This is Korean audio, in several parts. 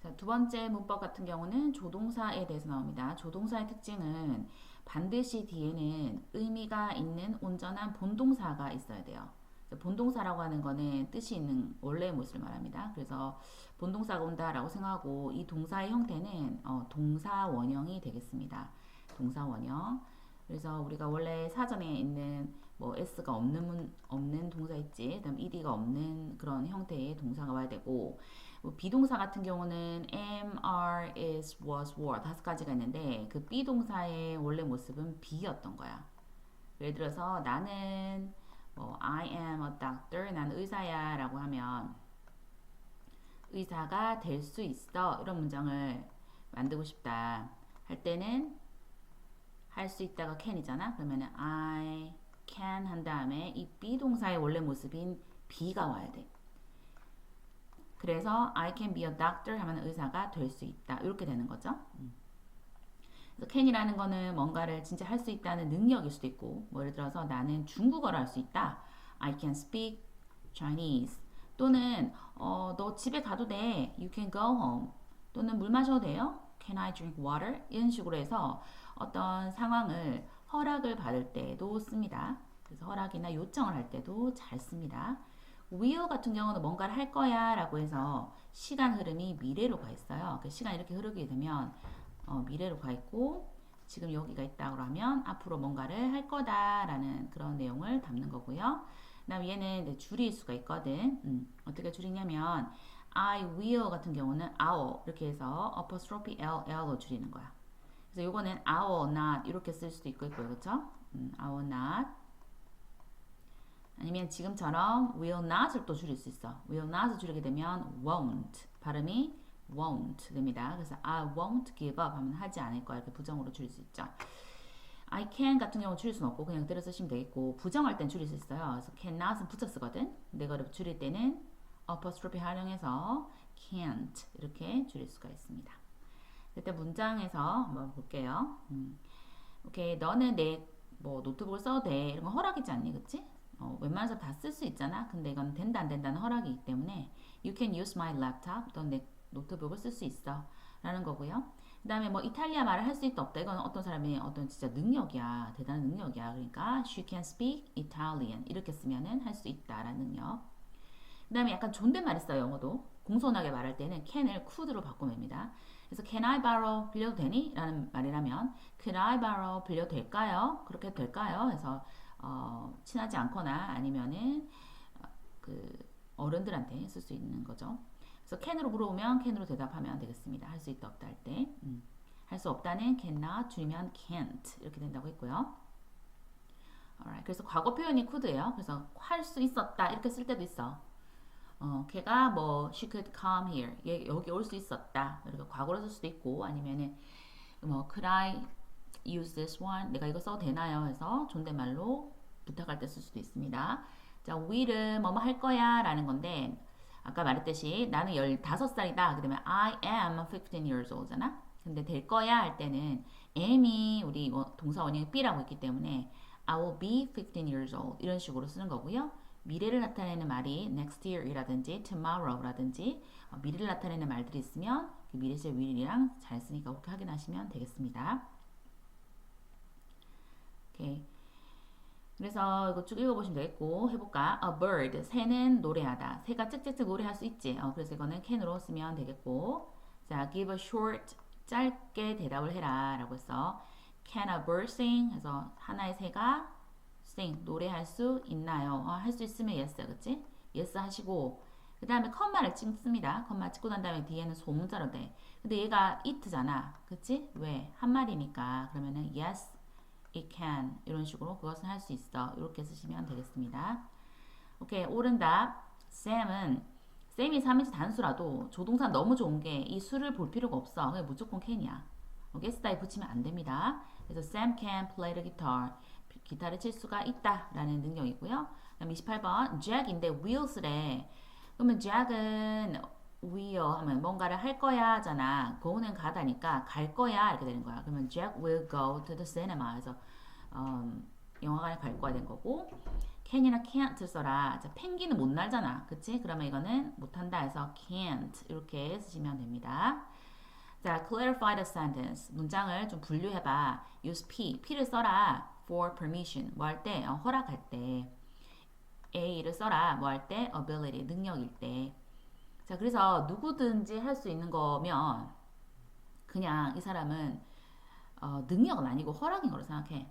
자, 두 번째 문법 같은 경우는 조동사에 대해서 나옵니다. 조동사의 특징은 반드시 뒤에는 의미가 있는 온전한 본동사가 있어야 돼요. 본동사라고 하는 거는 뜻이 있는 원래의 모습을 말합니다. 그래서 본동사가 온다라고 생각하고 이 동사의 형태는 동사 원형이 되겠습니다. 동사 원형. 그래서 우리가 원래 사전에 있는 뭐 s가 없는 동사 있지, 그다음 ed가 없는 그런 형태의 동사가 와야 되고, 뭐 비동사 같은 경우는 am, are, is, was, were 다섯 가지가 있는데 그 비동사의 원래 모습은 be였던 거야. 예를 들어서 나는 뭐 I am a doctor, 나는 의사야라고 하면 의사가 될 수 있어 이런 문장을 만들고 싶다 할 때는 할 수 있다가 can이잖아. 그러면은 I can 한 다음에 이 비동사의 원래 모습인 be가 와야 돼. 그래서 I can be a doctor 하면 의사가 될 수 있다. 이렇게 되는 거죠. 그래서 can이라는 거는 뭔가를 진짜 할 수 있다는 능력일 수도 있고, 뭐 예를 들어서 나는 중국어를 할 수 있다. I can speak Chinese. 또는 너 집에 가도 돼. You can go home. 또는 물 마셔도 돼요. Can I drink water? 이런 식으로 해서 어떤 상황을 허락을 받을 때도 씁니다. 그래서 허락이나 요청을 할 때도 잘 씁니다. will 같은 경우는 뭔가를 할 거야 라고 해서 시간 흐름이 미래로 가 있어요. 그 시간이 이렇게 흐르게 되면 미래로 가 있고 지금 여기가 있다고 하면 앞으로 뭔가를 할 거다라는 그런 내용을 담는 거고요. 그다음 얘는 줄일 수가 있거든. 어떻게 줄이냐면 I will 같은 경우는 our 이렇게 해서 apostrophe l로 줄이는 거야. 그래서 요거는 our not 이렇게 쓸 수도 있고요, 그렇죠? our not 아니면 지금처럼 will not을 또 줄일 수 있어. will not을 줄이게 되면 won't 발음이 won't 됩니다. 그래서 I won't give up 하면 하지 않을 거야 이렇게 부정으로 줄일 수 있죠. I can 같은 경우 줄일 수는 없고 그냥 그대로 쓰시면 되겠고 부정할 땐 줄일 수 있어요. 그래서 cannot은 붙여 쓰거든. 근데 이거를 줄일 때는 apostrophe 활용해서 can't 이렇게 줄일 수가 있습니다. 일단 문장에서 한번 볼게요. 오케이, 너는 내 뭐 노트북을 써도 돼. 이런 거 허락이지 않니, 그치? 웬만한 사람 다 쓸 수 있잖아. 근데 이건 된다 안 된다는 허락이기 때문에 You can use my laptop. 넌 내 노트북을 쓸 수 있어. 라는 거고요. 그 다음에 뭐 이탈리아 말을 할 수 있다 없다. 이건 어떤 사람의 어떤 진짜 능력이야. 대단한 능력이야. 그러니까 She can speak Italian. 이렇게 쓰면은 할 수 있다라는 능력. 그 다음에 약간 존댓말 있어요. 영어도. 공손하게 말할 때는 can을 could로 바꿔냅니다. 그래서 can I borrow 빌려도 되니? 라는 말이라면 could I borrow 빌려도 될까요? 그렇게 될까요? 해서 친하지 않거나 아니면은 그 어른들한테 쓸 수 있는 거죠. 그래서 can으로 물어보면 can으로 대답하면 되겠습니다. 할 수 있다 없다 할 때. 할 수 없다는 cannot 줄이면 can't 이렇게 된다고 했고요. Alright. 그래서 과거 표현이 could예요. 그래서 할 수 있었다 이렇게 쓸 때도 있어. 걔가 뭐 she could come here 얘 여기 올 수 있었다 이렇게 과거로 쓸 수도 있고 아니면은 뭐 could I use this one 내가 이거 써도 되나요 해서 존댓말로 부탁할 때 쓸 수도 있습니다. 자 will은 뭐뭐 할 거야 라는 건데 아까 말했듯이 나는 15살이다 그러면 I am 15 years old잖아. 근데 될 거야 할 때는 am이 우리 동사 원형이 be라고 있기 때문에 I will be 15 years old 이런 식으로 쓰는 거고요. 미래를 나타내는 말이 next year이라든지 tomorrow라든지 미래를 나타내는 말들이 있으면 그 미래시의 will이랑 잘 쓰니까 그렇게 확인하시면 되겠습니다. 오케이. 그래서 이거 쭉 읽어보시면 되겠고 해볼까? A bird 새는 노래하다. 새가 짹짹짹 노래할 수 있지. 그래서 이거는 can으로 쓰면 되겠고 자 give a short 짧게 대답을 해라 라고 해서 can a bird sing? 해서 하나의 새가 sing 노래할 수 있나요? 할 수 있으면 yes 그치? yes 하시고 그 다음에 컴마를 찍습니다. 컴마 찍고 난 다음에 뒤에는 소문자로 돼. 근데 얘가 it잖아. 그치? 왜? 한 마리니까 그러면은 yes it can 이런 식으로 그것은 할 수 있어 이렇게 쓰시면 되겠습니다. 오케이 옳은 답 쌤이 3인칭 단수라도 조동사 너무 좋은 게 이 수를 볼 필요가 없어. 그냥 무조건 can이야. get다에 붙이면 안 됩니다. 그래서 Sam can play the guitar. 기타를 칠 수가 있다 라는 능력이고요. 그다음 28번 Jack인데 wills래. 그러면 Jack은 will 하면 뭔가를 할 거야 하잖아. go는 가다니까 갈 거야 이렇게 되는 거야. 그러면 Jack will go to the cinema. 그래서 영화관에 갈 거야 된 거고 can이나 can't 써라. 자, 펭귄은 못 날잖아. 그치? 그러면 이거는 못한다 해서 can't 이렇게 쓰시면 됩니다. 자, clarify the sentence. 문장을 좀 분류해봐. use P를 써라. for permission. 뭐 할 때? 허락할 때. A를 써라. 뭐 할 때? ability. 능력일 때. 자, 그래서 누구든지 할 수 있는 거면 그냥 이 사람은 능력은 아니고 허락인 거로 생각해.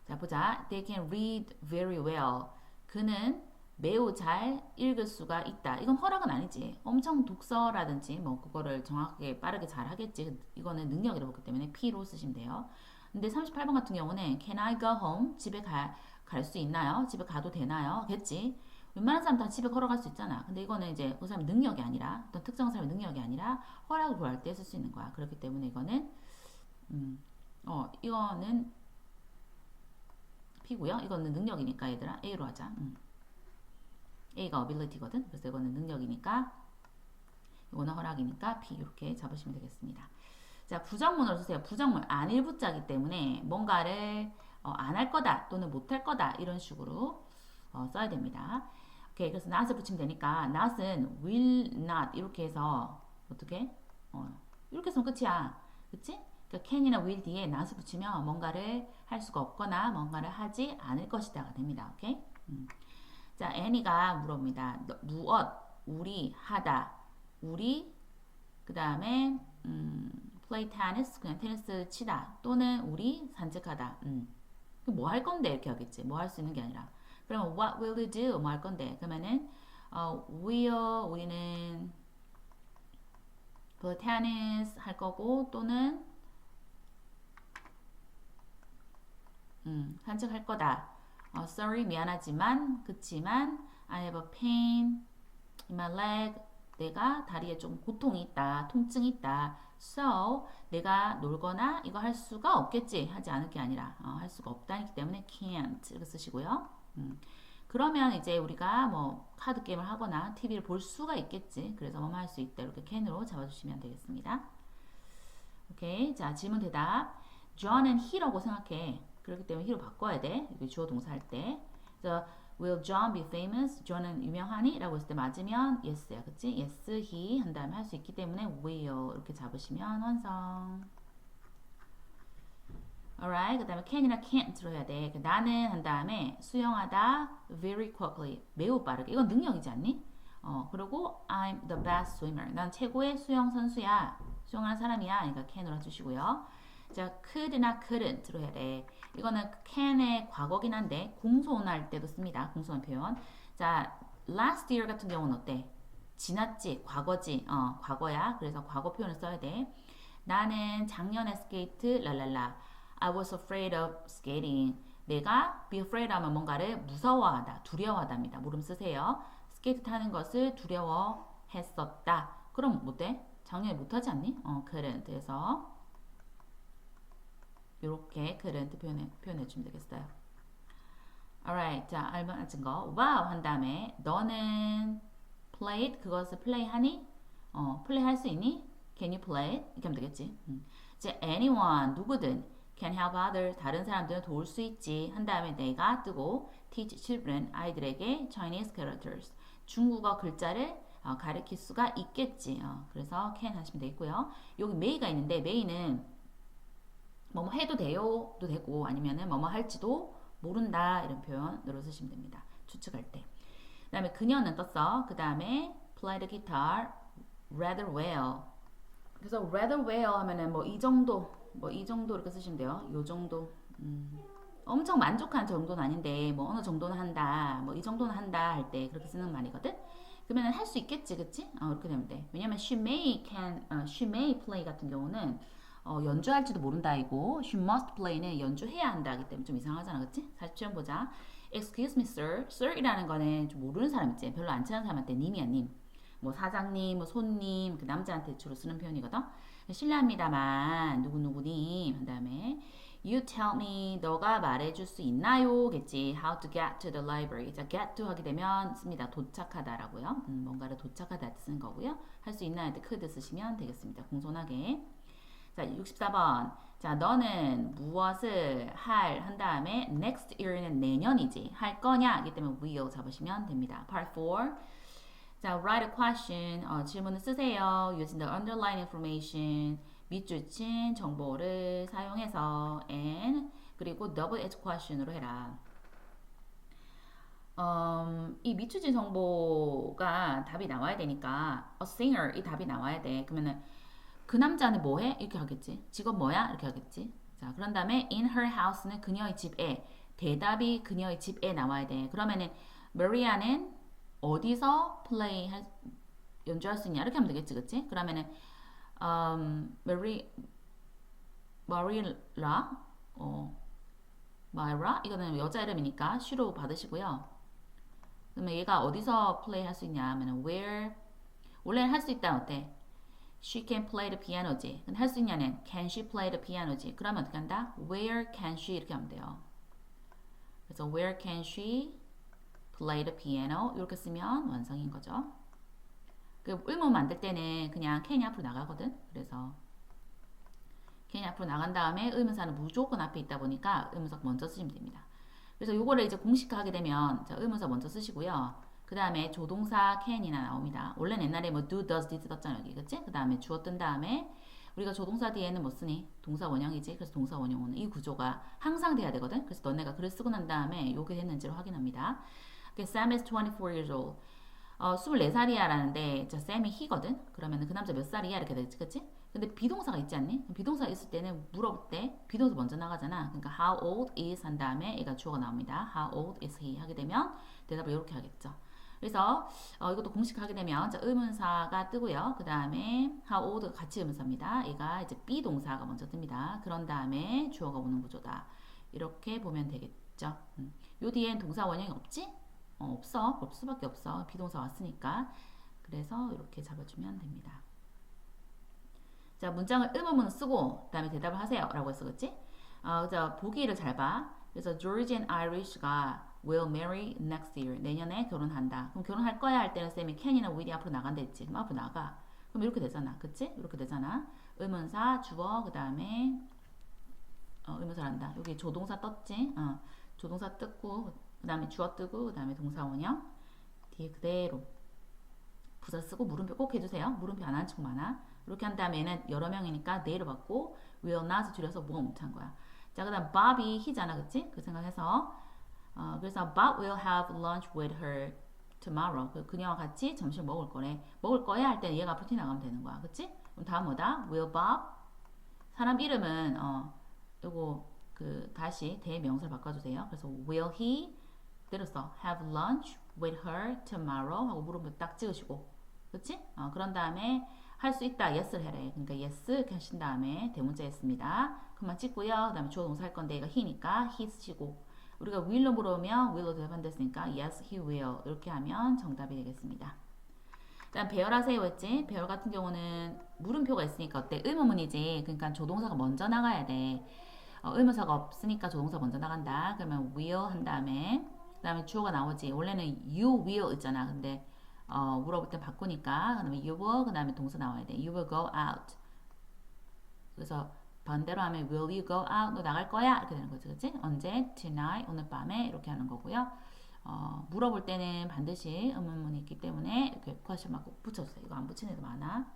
자, 보자. They can read very well. 그는 매우 잘 읽을 수가 있다. 이건 허락은 아니지. 엄청 독서라든지 뭐 그거를 정확하게 빠르게 잘 하겠지. 이거는 능력이라고 보기 때문에 P로 쓰시면 돼요. 근데 38번 같은 경우는 Can I go home? 집에 갈 수 있나요? 집에 가도 되나요? 겠지. 웬만한 사람 다 집에 걸어갈 수 있잖아. 근데 이거는 이제 그 사람 능력이 아니라 어떤 특정 사람의 능력이 아니라 허락을 구할 때 쓸 수 있는 거야. 그렇기 때문에 이거는 이거는 P고요. 이거는 능력이니까 얘들아 A로 하자. A가 ability거든. 그래서 이거는 능력이니까 이거는 허락이니까 P 이렇게 잡으시면 되겠습니다. 자, 부정문으로 쓰세요. 부정문 안 일부자기 때문에 뭔가를 안 할 거다 또는 못 할 거다 이런 식으로 써야 됩니다. 오케이, 그래서 not을 붙이면 되니까 not은 will not 이렇게 해서 어떻게? 이렇게 해서 끝이야. 그치? 그러니까 can이나 will 뒤에 not을 붙이면 뭔가를 할 수가 없거나 뭔가를 하지 않을 것이다가 됩니다. 오케이? 자, 애니가 물어봅니다. 무엇, 우리, 하다, 우리, 그 다음에 play tennis, 그냥 테니스 치다, 또는 우리 산책하다. 뭐 할 건데 이렇게 하겠지. 뭐 할 수 있는 게 아니라. 그러면 what will you do? 뭐 할 건데. 그러면은 우리는 play tennis 할 거고, 또는 산책할 거다. sorry, 미안하지만, 그치만, I have a pain in my leg. 내가 다리에 좀 고통이 있다, 통증이 있다. So, 내가 놀거나 이거 할 수가 없겠지. 하지 않을 게 아니라 할 수가 없다기 때문에 can't 이렇게 쓰시고요. 그러면 이제 우리가 뭐 카드 게임을 하거나 TV를 볼 수가 있겠지. 그래서 뭐뭐 할 수 있다. 이렇게 can으로 잡아주시면 되겠습니다. 오케이, 자 질문 대답. John은 he라고 생각해. 그렇기 때문에 he로 바꿔야 돼. 이게 주어 동사 할 때. 그래서 Will John be famous? John은 유명하니? 라고 했을 때 맞으면 yes야. 그치? yes, he 한 다음에 할 수 있기 때문에 will 이렇게 잡으시면 완성. alright. 그 다음에 can이나 can't로 해야 돼. 나는 한 다음에 수영하다 very quickly. 매우 빠르게. 이건 능력이지 않니? 그리고 I'm the best swimmer. 난 최고의 수영 선수야. 수영하는 사람이야. 그러니까 can으로 해주시고요. 자, could나 couldn't로 해야 돼. 이거는 can의 과거긴 한데 공손할 때도 씁니다. 공손한 표현. 자, last year 같은 경우는 어때? 지났지, 과거지. 과거야. 그래서 과거 표현을 써야 돼. 나는 작년에 스케이트 랄랄라. I was afraid of skating. 내가 be afraid 하면 뭔가를 무서워하다, 두려워하다입니다. 물음 쓰세요. 스케이트 타는 것을 두려워했었다. 그럼 어때? 작년에 못하지 않니? couldn't. 그래서 이렇게 couldn't 표현해 주면 되겠어요. alright. 자, 알맞은 거. wow 한 다음에 너는 played 그것을 플레이하니? 플레이 할 수 있니? Can you play it? 이렇게 하면 되겠지. 이제 anyone 누구든 can help other 다른 사람들은 도울 수 있지. 한 다음에 내가 뜨고 teach children 아이들에게 Chinese characters 중국어 글자를 가르칠 수가 있겠지. 그래서 can 하시면 되겠고요. 여기 may가 있는데 may는 뭐뭐 해도 돼요도 되고 아니면은 뭐뭐 할지도 모른다 이런 표현으로 쓰시면 됩니다. 추측할 때. 그 다음에 그녀는 떴어. 그 다음에 play the guitar rather well. 그래서 rather well 하면은 뭐 이 정도 이렇게 쓰시면 돼요. 요 정도. 엄청 만족한 정도는 아닌데 뭐 어느 정도는 한다. 뭐 이 정도는 한다 할 때 그렇게 쓰는 말이거든. 그러면 할 수 있겠지, 그치? 이렇게 되면 돼. 왜냐면 she may play 같은 경우는 연주할지도 모른다이고 she must play는 연주해야 한다 하기 때문에 좀 이상하잖아, 그치? 40점 보자. Excuse me, sir. sir이라는 거는 좀 모르는 사람 있지. 별로 안 친한 사람한테 님이야, 님. 뭐 사장님, 뭐 손님, 그 남자한테 주로 쓰는 표현이거든. 실례합니다만 누구누구님 한 다음에 You tell me 너가 말해줄 수 있나요? 겠지. How to get to the library. 자, get to 하게 되면 씁니다. 도착하다라고요. 뭔가를 도착하다 쓰는 거고요. 할 수 있나요? 때 could 쓰시면 되겠습니다. 공손하게. 자, 64번. 자, 너는 무엇을 한 다음에 next year는 내년이지. 할 거냐? 하기 때문에 will 잡으시면 됩니다. Part 4. 자, write a question. 질문을 쓰세요. using the underlying information. 밑줄친 정보를 사용해서 and 그리고 double edge question으로 해라. 이 밑줄진 정보가 답이 나와야 되니까 a singer 이 답이 나와야 돼. 그러면은 그 남자는 뭐해? 이렇게 하겠지. 직업 뭐야? 이렇게 하겠지. 자, 그런 다음에 in her house는 그녀의 집에 대답이 그녀의 집에 나와야 돼. 그러면은 마리아는 어디서 연주할 수 있냐? 이렇게 하면 되겠지, 그치? 그러면은 마리라 마이라 이거는 여자 이름이니까 she로 받으시고요. 그러면 얘가 어디서 플레이 할 수 있냐 하면은 where 원래는 할 수 있다 어때? She can play the piano지. 근데 할 수 있냐는 can she play the piano지. 그러면 어떻게 한다? Where can she 이렇게 하면 돼요. 그래서 where can she play the piano 이렇게 쓰면 완성인 거죠. 그 의문 만들 때는 그냥 can이 앞으로 나가거든. 그래서 can이 앞으로 나간 다음에 의문사는 무조건 앞에 있다 보니까 의문사 먼저 쓰시면 됩니다. 그래서 요거를 이제 공식화하게 되면 자, 의문사 먼저 쓰시고요. 그 다음에 조동사 can이나 나옵니다. 원래는 옛날에 뭐 do, does, did 썼잖아 여기 그치? 그 다음에 주어 뜬 다음에 우리가 조동사 뒤에는 뭐 쓰니? 동사 원형이지. 그래서 동사 원형은 이 구조가 항상 돼야 되거든. 그래서 너네가 글을 쓰고 난 다음에 요게 됐는지를 확인합니다. Sam is 24 years old. 24살이야 라는데 자, Sam이 he거든. 그러면 그 남자 몇 살이야? 이렇게 되지 그치? 근데 비동사가 있지 않니? 비동사가 있을 때는 물어볼 때 비동사 먼저 나가잖아. 그러니까 how old is 한 다음에 얘가 주어가 나옵니다. How old is he 하게 되면 대답을 이렇게 하겠죠. 그래서 이것도 공식하게 되면 자, 의문사가 뜨고요. 그 다음에 how old 같이 의문사입니다. 얘가 이제 비동사가 먼저 뜹니다. 그런 다음에 주어가 오는 구조다. 이렇게 보면 되겠죠. 요 뒤엔 동사 원형이 없지? 없어. 올 수밖에 없어. 비동사 왔으니까. 그래서 이렇게 잡아주면 됩니다. 자, 문장을 의문문을 쓰고 그 다음에 대답을 하세요 라고 했어. 그치? 자, 보기를 잘 봐. 그래서 George and Irish가 will marry next year. 내년에 결혼한다. 그럼 결혼할 거야 할 때는 쌤이 can이나 will이 앞으로 나간다 했지. 그럼 앞으로 나가. 그럼 이렇게 되잖아. 그치? 이렇게 되잖아. 의문사, 주어, 그 다음에 의문사란다. 여기 조동사 떴지? 조동사 떴고 그 다음에 주어 뜨고 그 다음에 동사 원형 뒤에 그대로 부사 쓰고 물음표 꼭 해주세요. 물음표 안 하는 친구 많아. 이렇게 한 다음에는 여러 명이니까 they를 받고 will not 줄여서 won't 한 거야. 자, 그 다음 Bob이 he잖아. 그치? 그 생각해서 그래서 Bob will have lunch with her tomorrow. 그녀와 같이 점심 먹을 거래. 먹을 거야 할 때는 얘가 앞으로 나가면 되는 거야. 그치? 그럼 다음 뭐다? Will Bob? 사람 이름은 요거 다시 대명사를 바꿔주세요. 그래서 will he 그대로 써 have lunch with her tomorrow 하고 물음표 딱 찍으시고 그치? 그런 다음에 할 수 있다 yes를 해래. 그러니까 yes 이렇게 하신 다음에 대문자 했습니다. 그만 찍고요. 그 다음에 주어 동사 할 건데 얘가 he니까 he 쓰시고 우리가 will로 물어보면 will로 대답한댔으니까 yes he will 이렇게 하면 정답이 되겠습니다. 일단 배열하세요 했지? 배열 같은 경우는 물음표가 있으니까 어때? 의문문이지. 그러니까 조동사가 먼저 나가야 돼. 의문사가 없으니까 조동사 먼저 나간다. 그러면 will 한 다음에 그 다음에 주어가 나오지. 원래는 you will 있잖아. 근데 물어볼 때 바꾸니까 그 다음에 you will 그 다음에 동사 나와야 돼. You will go out. 그래서 반대로 하면 will you go out? 너 나갈 거야? 이렇게 되는 거지. 그치? 언제? tonight. 오늘 밤에 이렇게 하는 거고요. 물어볼 때는 반드시 의문문이 있기 때문에 이렇게 question mark 꼭 붙여주세요. 이거 안 붙이는 애도 많아.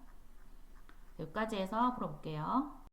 여기까지 해서 풀어볼게요.